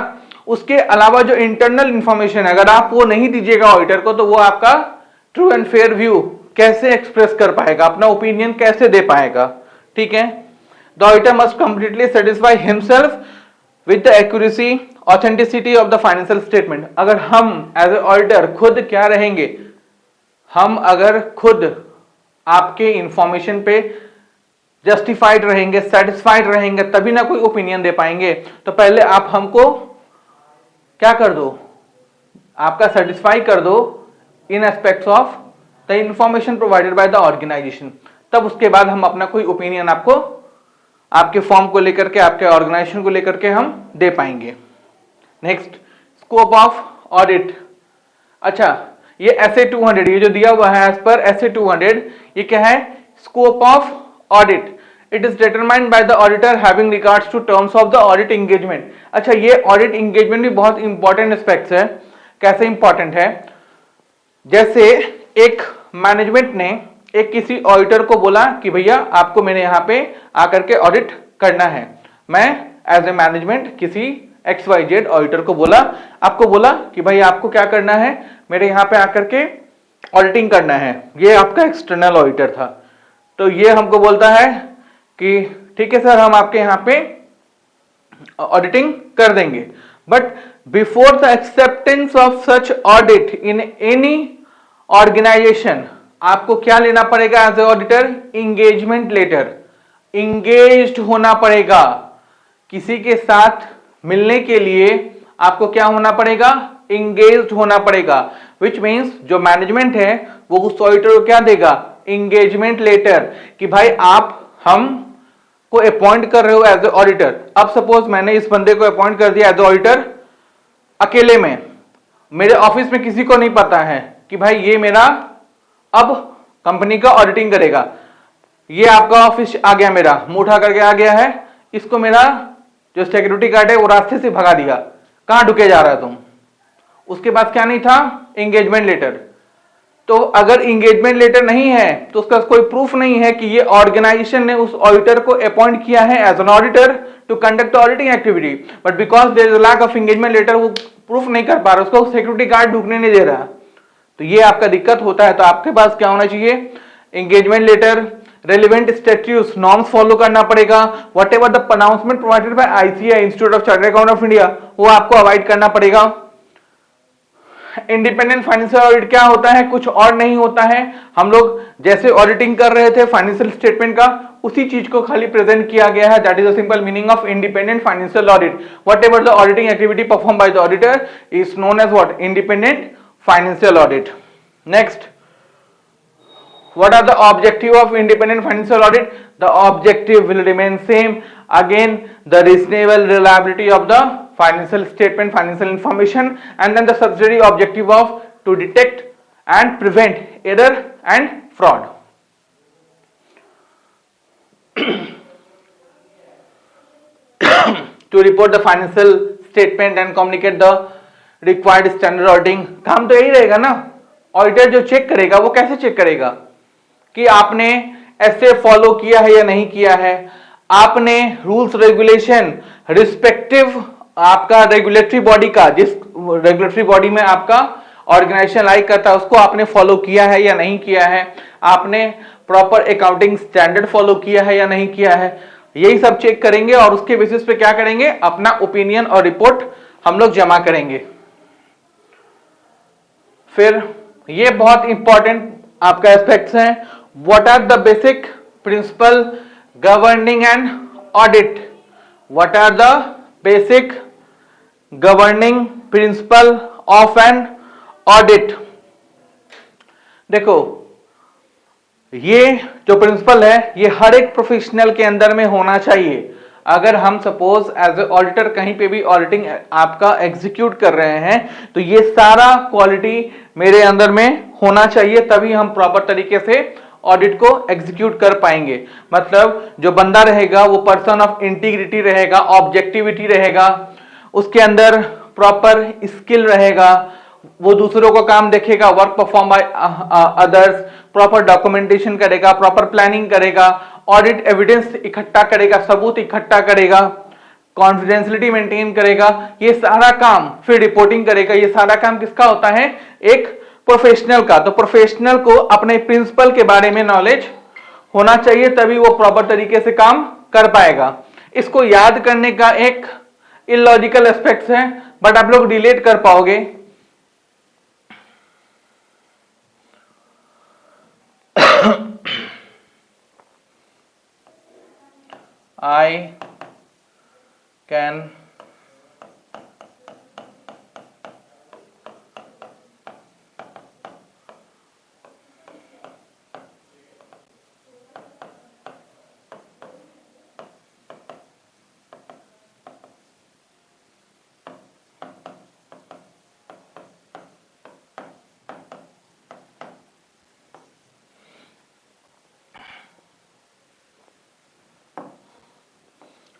उसके अलावा जो इंटरनल इंफॉर्मेशन है, अगर आप वो नहीं दीजिएगा ऑडिटर को, तो वो आपका ट्रू एंड फेयर व्यू कैसे एक्सप्रेस कर पाएगा, अपना ओपिनियन कैसे दे पाएगा, ठीक है। The auditor must completely satisfy himself with the accuracy authenticity of the financial statement. अगर हम एज ए ऑडिटर खुद क्या रहेंगे, हम अगर खुद आपके इंफॉर्मेशन पे जस्टिफाइड रहेंगे, सेटिस्फाइड रहेंगे, तभी ना कोई ओपिनियन दे पाएंगे। तो पहले आप हमको क्या कर दो, आपका सेटिस्फाई कर दो in aspects of the information provided by the organisation, तब उसके बाद हम अपना कोई ओपिनियन आपको, आपके फॉर्म को लेकर के, आपके ऑर्गेनाइजेशन को लेकर के हम दे पाएंगे। Next, scope of audit. अच्छा, ये एसए 200, ये जो दिया हुआ है एज पर एसए 200, ये क्या है? Scope of audit. It is determined by the auditor having regards to terms of the audit engagement. अच्छा, ये ऑडिट एंगेजमेंट भी बहुत इंपॉर्टेंट एस्पेक्ट्स है। कैसे इंपॉर्टेंट है? जैसे एक मैनेजमेंट ने एक किसी ऑडिटर को बोला कि भैया आपको मेरे यहाँ पे आकर के ऑडिट करना है। मैं एज ए मैनेजमेंट किसी XYZ ऑडिटर को बोला, आपको बोला कि भाई आपको क्या करना है, मेरे यहाँ पे आकर के ऑडिटिंग करना है। ये आपका एक्सटर्नल ऑडिटर था। तो ये हमको बोलता है कि ठीक है सर, हम आपके यहाँ पे ऑडिटिंग कर देंगे, but before the acceptance of such audit in any organisation, आपको क्या लेना पड़ेगा as a auditor? Engagement letter. Engaged होना पड़ेगा, किसी के साथ मिलने के लिए आपको क्या होना पड़ेगा? इंगेज्ड होना पड़ेगा। विच मीन्स जो मैनेजमेंट है वो उस ऑडिटर को क्या देगा? इंगेजमेंट लेटर, कि भाई आप हम को अपॉइंट कर रहे हो एज ए ऑडिटर। अब सपोज मैंने इस बंदे को अपॉइंट कर दिया एज ए ऑडिटर अकेले में, मेरे ऑफिस में किसी को नहीं पता है कि भाई ये मेरा अब कंपनी का ऑडिटिंग करेगा। ये आपका ऑफिस आ गया, मेरा मुंह उठा करके आ गया है, इसको मेरा जो सिक्योरिटी गार्ड है वो रास्ते से भगा दिया, कहां ढुके जा रहा है तुम। उसके पास क्या नहीं था, एंगेजमेंट लेटर। तो अगर इंगेजमेंट लेटर नहीं है तो उसका कोई प्रूफ नहीं है कि ये ऑर्गेनाइजेशन ने उस ऑडिटर को अपॉइंट किया है as an auditor to conduct auditing activity, but because there is lack of engagement letter वो प्रूफ नहीं कर पा रहा, उसको सिक्योरिटी गार्ड ढूंढने नहीं दे रहा। तो ये आपका दिक्कत होता है। तो आपके पास क्या होना चाहिए, engagement letter, relevant statutes, norms follow करना पड़ेगा, whatever the announcement provided by ICI institute of chartered accountant of India, वो आपको अवॉइड करना पड़ेगा। इंडिपेंडेंट फाइनेंशियल ऑडिट क्या होता है, कुछ और नहीं होता है। हम लोग जैसे ऑडिटिंग कर रहे थे फाइनेंशियल स्टेटमेंट का, उसी चीज को खाली प्रेजेंट किया गया है। That is the simple meaning of independent financial audit. Whatever the auditing activity perform by the auditor is known as what, independent financial audit. Next, what are the objective of independent financial audit? The objective will remain same, again the reasonable reliability of the financial statement, financial information, and then the subsidiary objective of to detect and prevent error and fraud. To report the financial statement and communicate the required standard auditing। काम तो यही रहेगा ना, ऑडिटर जो चेक करेगा वो कैसे चेक करेगा कि आपने ऐसे फॉलो किया है या नहीं किया है, आपने रूल्स रेगुलेशन रिस्पेक्टिव आपका रेगुलेटरी बॉडी का, जिस रेगुलेटरी बॉडी में आपका ऑर्गेनाइजेशन लाइक करता है उसको आपने फॉलो किया है या नहीं किया है, आपने प्रॉपर अकाउंटिंग स्टैंडर्ड फॉलो किया है या नहीं किया है, यही सब चेक करेंगे और उसके बेसिस पे क्या करेंगे, अपना ओपिनियन और रिपोर्ट हम लोग जमा करेंगे। फिर ये बहुत इंपॉर्टेंट आपका एस्पेक्ट्स हैं। What are the basic principle governing an audit? What are the basic governing principle of an audit? देखो, ये जो प्रिंसिपल है ये हर एक प्रोफेशनल के अंदर में होना चाहिए। अगर हम सपोज एज ए ऑडिटर कहीं पे भी ऑडिटिंग आपका एग्जीक्यूट कर रहे हैं तो ये सारा क्वालिटी मेरे अंदर में होना चाहिए, तभी हम प्रॉपर तरीके से ऑडिट को एग्जीक्यूट कर पाएंगे। मतलब जो बंदा रहेगा वो पर्सन ऑफ इंटीग्रिटी रहेगा, ऑब्जेक्टिविटी रहेगा, उसके अंदर प्रॉपर स्किल रहेगा, वो दूसरों को काम देखेगा, work perform by others, proper documentation करेगा, प्रॉपर प्लानिंग करेगा, ऑडिट एविडेंस इकट्ठा करेगा, सबूत इकट्ठा करेगा, कॉन्फिडेंशियलिटी मेंटेन करेगा, ये सारा काम, फिर रिपोर्टिंग करेगा। ये सारा काम किसका होता है, एक प्रोफेशनल का। तो प्रोफेशनल को अपने प्रिंसिपल के बारे में नॉलेज होना चाहिए, तभी वो प्रॉपर तरीके से काम कर पाएगा। इसको याद करने का एक इलॉजिकल एस्पेक्ट्स है, बट आप लोग रिलेट कर पाओगे।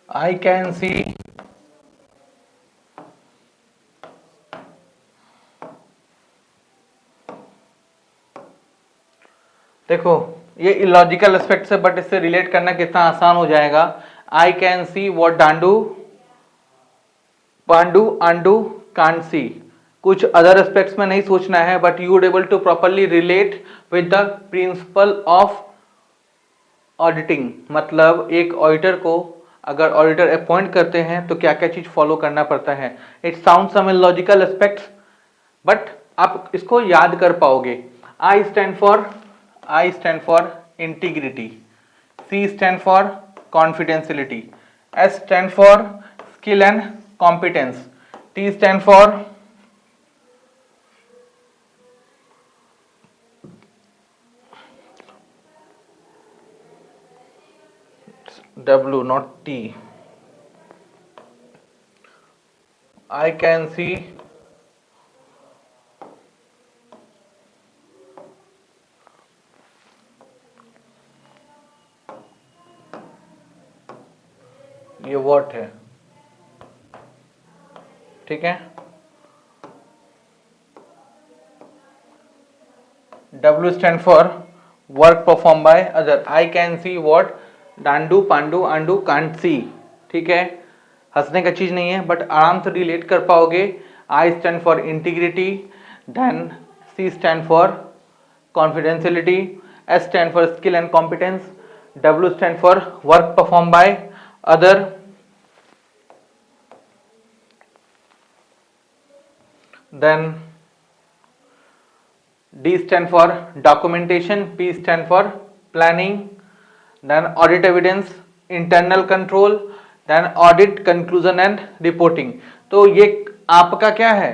I can see देखो ये इलॉजिकल एस्पेक्ट है, बट इससे रिलेट करना कितना आसान हो जाएगा। I can see what Pandu Andu can't see. कुछ अदर एस्पेक्ट्स में नहीं सोचना है, but you would able to properly relate with the principle of auditing. मतलब एक ऑडिटर को अगर ऑडिटर अपॉइंट करते हैं तो क्या क्या चीज फॉलो करना पड़ता है। It sound some illogical aspects, but आप इसको याद कर पाओगे। I stand for integrity, C stand for confidentiality, S stand for skill and competence, T stand for W, not T. I can see ये व्हाट है, ठीक है। W stand for work perform by other, I can see what Dandu Pandu Andu can't see, ठीक है। हंसने का चीज नहीं है, बट आराम से रिलेट कर पाओगे। I stand for integrity, then C stand for confidentiality, S stand for skill and competence, W stand for work perform by other, then D stand for documentation, P stand for planning, then audit evidence, internal control, then audit conclusion and reporting। तो ये आपका क्या है,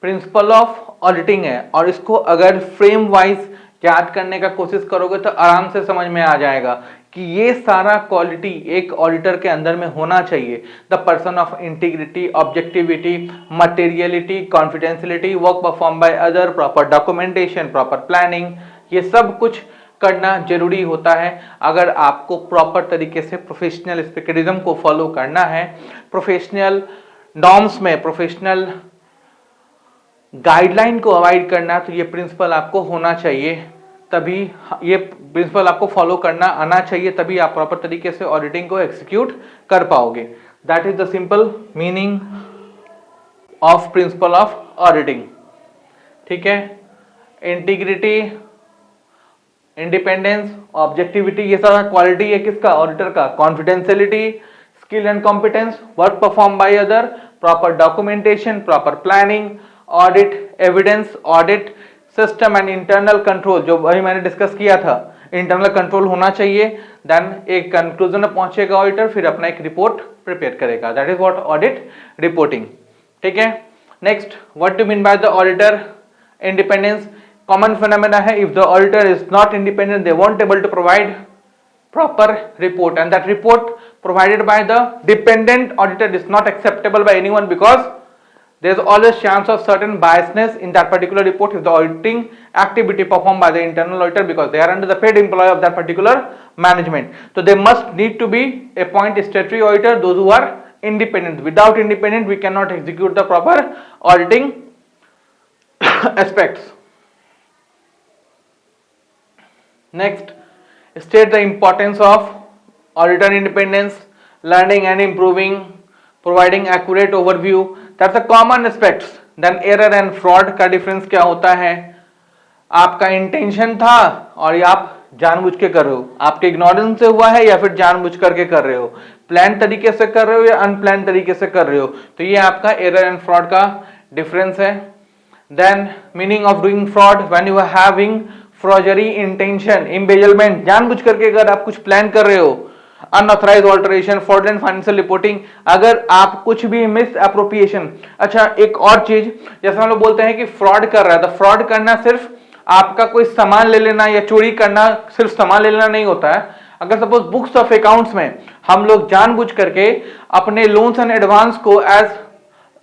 प्रिंसिपल ऑफ ऑडिटिंग है, और इसको अगर फ्रेम वाइज याद करने का कोशिश करोगे तो आराम से समझ में आ जाएगा कि ये सारा क्वालिटी एक ऑडिटर के अंदर में होना चाहिए। The person of integrity, objectivity, materiality, confidentiality, work perform by other, proper documentation, proper planning, ये सब कुछ करना जरूरी होता है अगर आपको प्रॉपर तरीके से प्रोफेशनल स्पीकरिज्म को फॉलो करना है, प्रोफेशनल नॉर्म्स में प्रोफेशनल गाइडलाइन को अवॉइड करना। तो ये प्रिंसिपल आपको होना चाहिए, तभी ये प्रिंसिपल आपको फॉलो करना आना चाहिए, तभी आप प्रॉपर तरीके से ऑडिटिंग को एग्जीक्यूट कर पाओगे। That is the simple meaning of principal of auditing, ठीक है। इंटीग्रिटी, इंडिपेंडेंस, ऑब्जेक्टिविटी, ये सारा क्वालिटी है किसका, ऑडिटर का। Confidentiality, skill and competence, work perform by other, proper documentation, proper planning, audit evidence, audit system and internal control, जो वही मैंने डिस्कस किया था, इंटरनल कंट्रोल होना चाहिए। देन एक कंक्लूजन में पहुंचेगा ऑडिटर, फिर अपना एक रिपोर्ट प्रिपेयर करेगा, that is what audit reporting, ठीक है। Next, what do mean by the auditor independence. Common phenomena है, if the auditor is not independent they won't able to provide proper report, and that report provided by the dependent auditor is not acceptable by anyone because there is always chance of certain biasness in that particular report if the auditing activity performed by the internal auditor, because they are under the paid employee of that particular management. So they must need to be appoint statutory auditor, those who are independent. Without independent we cannot execute the proper auditing aspects. Next, state the importance of auditor independence, learning and improving, providing accurate overview, that's a common aspects. Then error and fraud का difference क्या होता है, आपका इंटेंशन था और ये आप जानबूझ के कर रहे हो, आपके इग्नोरेंस से हुआ है या फिर जानबूझ करके कर रहे हो, प्लान तरीके से कर रहे हो या अनप्लान तरीके से कर रहे हो, तो ये आपका एरर एंड फ्रॉड का डिफरेंस है। Then meaning of doing fraud, when you are having fraudery intention, embezzlement, जानबूझ करके अगर आप कुछ प्लान कर रहे हो, unauthorised alteration, fraudulent financial reporting, अगर आप कुछ भी मिस एप्रोप्रिएशन। अच्छा, एक और चीज, जैसे हम लोग बोलते हैं कि फ्रॉड कर रहा है, तो फ्रॉड करना सिर्फ आपका कोई सामान ले लेना या चोरी करना, सिर्फ सामान ले लेना नहीं होता है। अगर सपोज बुक्स ऑफ अकाउंट्स में हम लोग जानबूझ करके अपने लोन्स एंड एडवांस को एज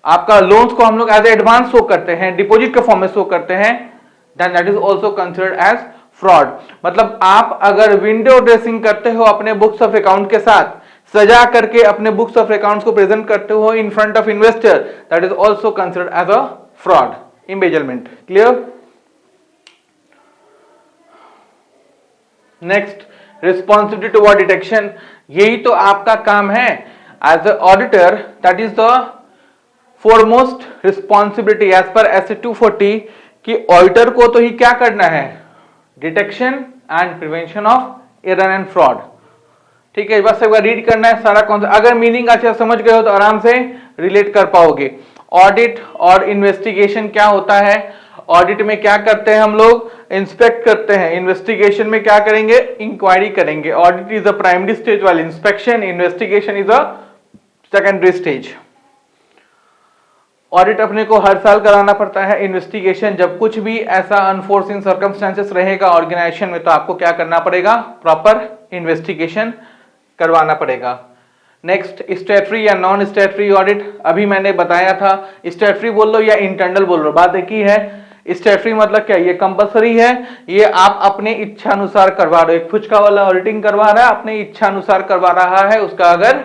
आपका लोन्स को हम लोग एज एडवांस शो करते हैं, डिपॉजिट के फॉर्म में शो करते हैं, then that is also considered as fraud। मतलब आप अगर विंडो ड्रेसिंग करते हो अपने बुक्स ऑफ अकाउंट के साथ, सजा करके अपने बुक्स ऑफ अकाउंट्स को प्रेजेंट करते हो in front of investor, that is also considered as a fraud, embezzlement. Clear? Next, responsibility toward detection, यही तो आपका काम है as a auditor, that is the foremost responsibility as per S 240 कि ऑडिटर को तो ही क्या करना है, detection and prevention of error and fraud. ठीक है, बस एक बार रीड करना है सारा कॉन्सेप्ट, अगर मीनिंग अच्छा समझ गए हो तो आराम से रिलेट कर पाओगे। ऑडिट और इन्वेस्टिगेशन क्या होता है, ऑडिट में क्या करते हैं हम लोग, इंस्पेक्ट करते हैं, इन्वेस्टिगेशन में क्या करेंगे, इंक्वायरी करेंगे। Audit is a primary stage वाली inspection, investigation is a secondary stage. Audit अपने को हर साल कराना पड़ता है, इन्वेस्टिगेशन जब कुछ भी ऐसा अनफोर्सिन सर्कमस्टेंसेस रहेगा ऑर्गेनाइजेशन में तो आपको क्या करना पड़ेगा, प्रॉपर इन्वेस्टिगेशन करवाना पड़ेगा। नेक्स्ट, स्टैट्यूटरी या नॉन स्टैट्यूटरी ऑडिट, अभी मैंने बताया था, स्टैट्यूटरी बोल लो या इंटरनल बोल लो, बात एक ही है। स्टैट्यूटरी मतलब क्या, ये कंपलसरी है, ये आप अपने इच्छा अनुसार करवा रहे हो। एक फुचका वाला ऑडिटिंग करवा रहा है, अपने इच्छा अनुसार करवा रहा है, उसका अगर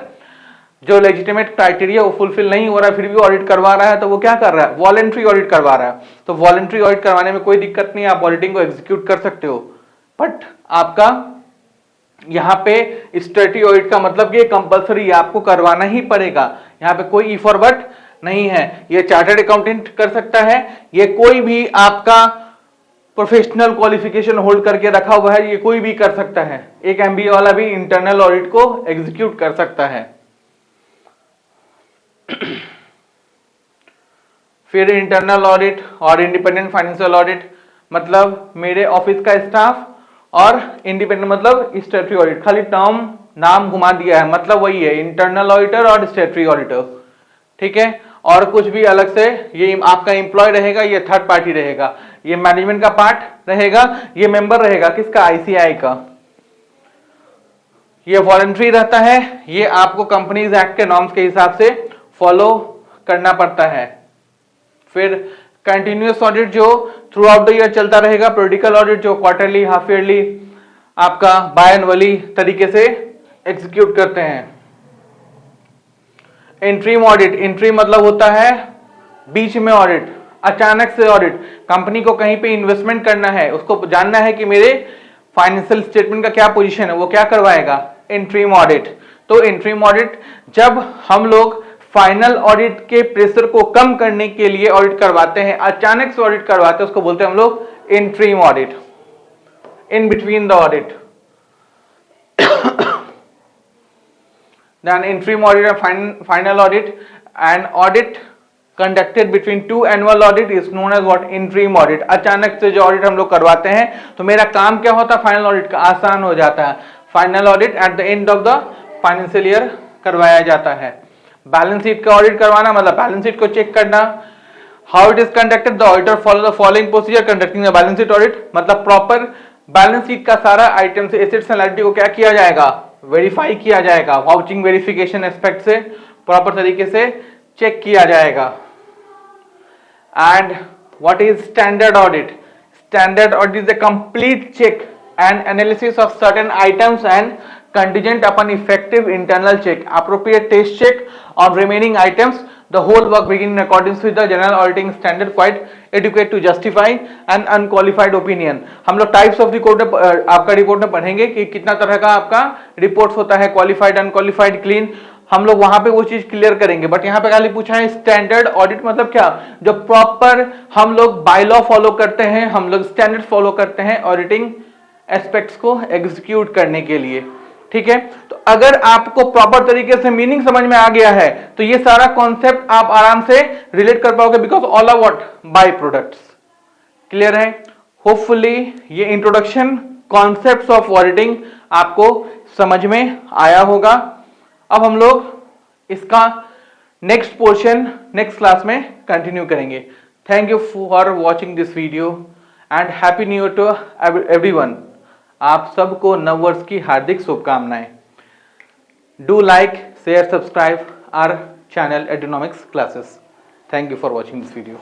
जो लेजिटिमेट क्राइटेरिया वो फुलफिल नहीं हो रहा है फिर भी ऑडिट करवा रहा है, तो वो क्या कर रहा है, वॉलंटरी ऑडिट करवा रहा है। तो वॉलंटरी ऑडिट करवाने में कोई दिक्कत नहीं है, आप ऑडिटिंग को एग्जीक्यूट कर सकते हो। बट आपका यहाँ पे स्टैट्यूटरी ऑडिट का मतलब कि कंपलसरी आपको करवाना ही पड़ेगा, यहाँ पे कोई इफ और बट नहीं है। ये चार्टर्ड अकाउंटेंट कर सकता है, ये कोई भी आपका प्रोफेशनल क्वालिफिकेशन होल्ड करके रखा हुआ है, ये कोई भी कर सकता है। एक एमबीए वाला भी इंटरनल ऑडिट को एग्जीक्यूट कर सकता है। फिर इंटरनल ऑडिट और इंडिपेंडेंट फाइनेंशियल ऑडिट, मतलब मेरे ऑफिस का स्टाफ, और इंडिपेंडेंट मतलब स्टैट्यूटरी ऑडिट, खाली टर्म नाम घुमा दिया है, मतलब वही है इंटरनल ऑडिटर और स्टैट्यूटरी ऑडिटर, ठीक है। और कुछ भी अलग से, ये आपका एम्प्लॉय रहेगा, ये थर्ड पार्टी रहेगा, ये मैनेजमेंट का पार्ट रहेगा, ये मेंबर रहेगा किसका, आईसीआई का। ये वॉलंटरी रहता है, ये आपको कंपनीज एक्ट के नॉर्म्स के हिसाब से फॉलो करना पड़ता है। फिर कंटिन्यूअस ऑडिट जो थ्रू आउट द ईयर चलता रहेगा, पीरियडिकल ऑडिट जो क्वार्टरली, हाफ ईयरली, आपका बायएनुअली तरीके से एग्जीक्यूट करते हैं। इंटरिम ऑडिट, इंटरिम मतलब होता है बीच में ऑडिट, अचानक से ऑडिट। कंपनी को कहीं पे इन्वेस्टमेंट करना है, उसको जानना है कि मेरे फाइनेंशियल स्टेटमेंट का क्या पोजीशन है, वो क्या करवाएगा, इंटरिम ऑडिट। तो इंटरिम ऑडिट जब हम लोग फाइनल ऑडिट के प्रेशर को कम करने के लिए ऑडिट करवाते हैं, अचानक से ऑडिट करवाते हैं, उसको बोलते हैं हम लोग interim audit, in between the audit. Then interim audit and final audit, and audit conducted between two annual audit is known as what, interim audit। अचानक से जो ऑडिट हम लोग करवाते हैं, तो मेरा काम क्या होता है, फाइनल ऑडिट का आसान हो जाता है। Final audit at the end of the financial year करवाया जाता है। बैलेंस शीट का ऑडिट करवाना मतलब बैलेंस शीट को चेक करना। How it is conducted, the auditor follow the following procedure conducting the balance sheet audit, मतलब प्रॉपर बैलेंस शीट का सारा आइटम से एसेट्स एंड लायबिलिटी को क्या किया जाएगा, वेरीफाई किया जाएगा, वाउचिंग वेरिफिकेशन एस्पेक्ट से प्रॉपर तरीके से चेक किया जाएगा। And what is standard audit, standard audit is a complete check and analysis of certain items and contingent upon effective internal check, appropriate test check on remaining items, the whole work begin in accordance with the general auditing standard, quite adequate to justify an unqualified opinion। हम लोग टाइप्स ऑफ रिपोर्ट आपका रिपोर्ट में पढ़ेंगे कि कितना तरह का आपका रिपोर्ट्स होता है, क्वालिफाइड, अनक्वालिफाइड, क्लीन, हम लोग वहां पे वो चीज क्लियर करेंगे। बट यहाँ पे खाली पूछा है स्टैंडर्ड ऑडिट मतलब क्या, जो प्रॉपर हम लोग बाय लॉ फॉलो करते हैं, हम लोग स्टैंडर्ड फॉलो करते हैं ऑडिटिंग एस्पेक्ट्स को एग्जीक्यूट करने के लिए, ठीक है। तो अगर आपको प्रॉपर तरीके से मीनिंग समझ में आ गया है, तो ये सारा कॉन्सेप्ट आप आराम से रिलेट कर पाओगे, because all are what, by products. Clear है? होपफुली ये इंट्रोडक्शन कॉन्सेप्ट्स ऑफ ऑडिटिंग आपको समझ में आया होगा। अब हम लोग इसका नेक्स्ट पोर्शन नेक्स्ट क्लास में कंटिन्यू करेंगे। Thank you for watching this video and happy new year to everyone. आप सबको नव वर्ष की हार्दिक शुभकामनाएं। Do like, share, subscribe our channel Edonomics classes. Thank you for watching this video.